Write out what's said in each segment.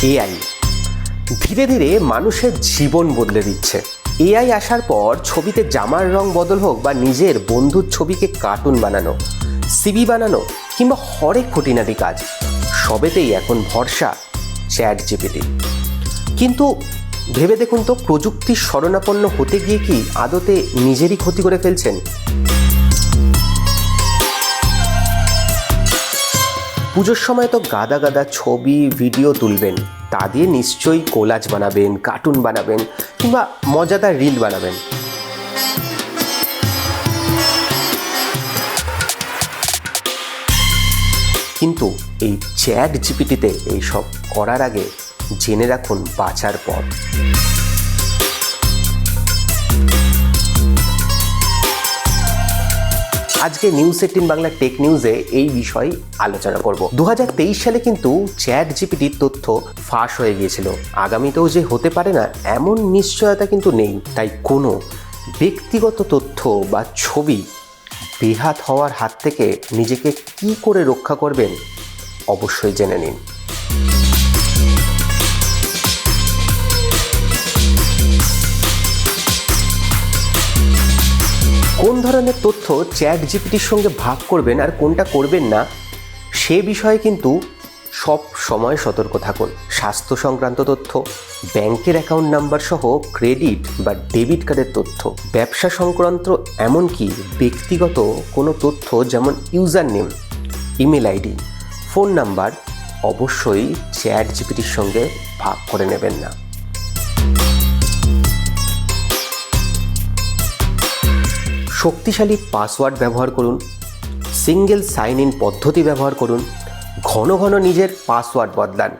AI ধীরে ধীরে মানুষের জীবন বদলে দিচ্ছে। এআই আসার পর ছবিতে জামার রং বদল হোক বা নিজের বন্ধুর ছবিকে কার্টুন বানানো, সিভি বানানো কিংবা হরেক খুঁটিনাটি কাজ, সবেতেই এখন ভরসা চ্যাট জিপিটি। কিন্তু ভেবে দেখুন তো, প্রযুক্তির শরণাপন্ন হতে গিয়ে কি আদতে নিজেরই ক্ষতি করে ফেলছেন? পুজোর সময় তো গাদা গাদা ছবি ভিডিও তুলবেন, তা দিয়ে নিশ্চয়ই কোলাজ বানাবেন, কার্টুন বানাবেন কিংবা মজাদার রিল বানাবেন। কিন্তু এই চ্যাট জিপিটিতে এইসব করার আগে জেনে রাখুন বাঁচার পথ। আজকে নিউজ18 বাংলা টেক নিউজে এই বিষয়ে আলোচনা করব। 2023 সালে কিন্তু চ্যাট জিপিটির তথ্য ফাঁস হয়ে গিয়েছিল। আগামীতেও যে হতে পারে না এমন নিশ্চয়তা কিন্তু নেই। তাই কোনো ব্যক্তিগত তথ্য বা ছবি বেহাত হওয়ার হাত থেকে নিজেকে কি করে রক্ষা করবেন অবশ্যই জেনে নিন। কোন ধরনের তথ্য চ্যাট জিপিটির সঙ্গে ভাগ করবেন আর কোনটা করবেন না সে বিষয়ে কিন্তু সব সময় সতর্ক থাকুন। স্বাস্থ্য সংক্রান্ত তথ্য, ব্যাংকের অ্যাকাউন্ট নাম্বার সহ ক্রেডিট বা ডেবিট কার্ডের তথ্য, ব্যবসা সংক্রান্ত এমনকি ব্যক্তিগত কোনো তথ্য যেমন user name, email ID, phone number অবশ্যই চ্যাট জিপিটির সঙ্গে ভাগ করে নেবেন না। শক্তিশালী পাসওয়ার্ড ব্যবহার করুন, সিঙ্গেল সাইন ইন পদ্ধতি ব্যবহার করুন, ঘন ঘন নিজের পাসওয়ার্ড বদলান,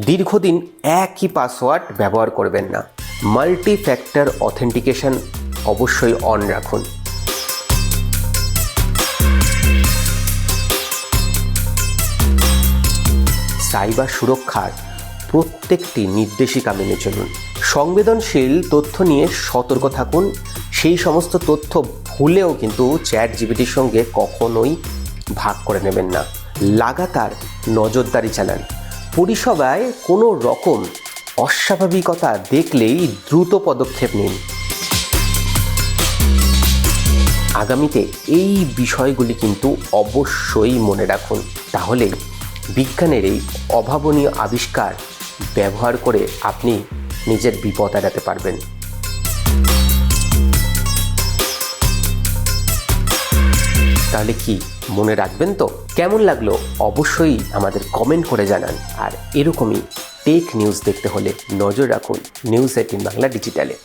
দীর্ঘদিন একই পাসওয়ার্ড ব্যবহার করবেন না। মাল্টি ফ্যাক্টর অথেন্টিকেশন অবশ্যই অন রাখুন। সাইবার সুরক্ষার প্রত্যেকটি নির্দেশিকা মেনে চলুন। সংবেদনশীল তথ্য নিয়ে সতর্ক থাকুন। সেই সমস্ত তথ্য ভুলেও কিন্তু চ্যাট জিপিটির সঙ্গে কখনোই ভাগ করে নেবেন না। লাগাতার নজরদারি চালান। পরিষেবায় কোনো রকম অস্বাভাবিকতা দেখলেই দ্রুত পদক্ষেপ নিন। আগামীতে এই বিষয়গুলি কিন্তু অবশ্যই মনে রাখুন, তাহলে বিজ্ঞানের এই অভাবনীয় আবিষ্কার ব্যবহার করে আপনি নিজের বিপদ এড়াতে পারবেন। তাহলে কি মনে রাখবেন তো? কেমন লাগলো অবশ্যই আমাদের কমেন্ট করে জানান। আর এরকমই টেক নিউজ দেখতে হলে নজর রাখুন নিউজ18 বাংলা ডিজিটালে।